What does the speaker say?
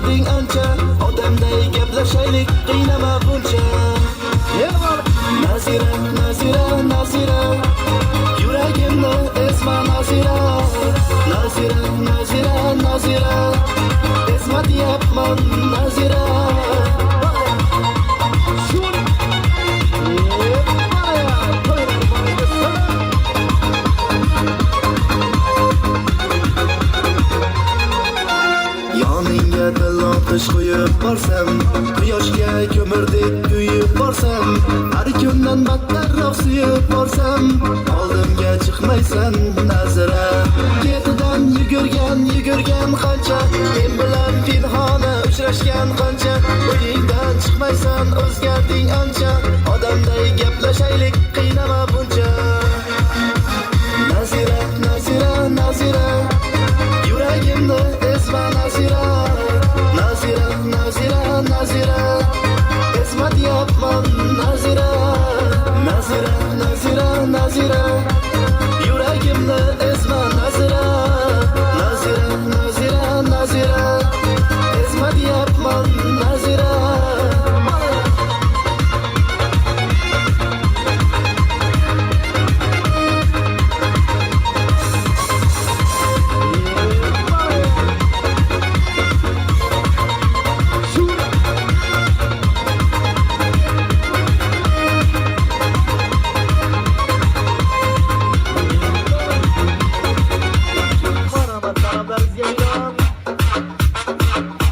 o'zgarding ancha, odamday gaplashaylik, qiynama buncha. Nazira, Nazira, Nazira, yuragimni ezma Nazira. Nazira, Nazira, Nazira, ezma deyapman Nazira. Yoningga dilotish qo'yib borsam, quyoshga ko'mirdek kuyib borsam, har kundan battarroq suyib borsam, oldimga chiqmaysan Nazira. Ketidan yugurgan qancha, men bilan pinhona uchrashgan qancha, uyingdan chiqmaysan, o'zgarding ancha, odamday gaplashaylik, qiynama buncha. Nazira, Nazira, Nazira, yuragimni ezma Nazira. Nazira, Nazira, Nazira, ezma deyapman Nazira. Nazira, Nazira, Nazira,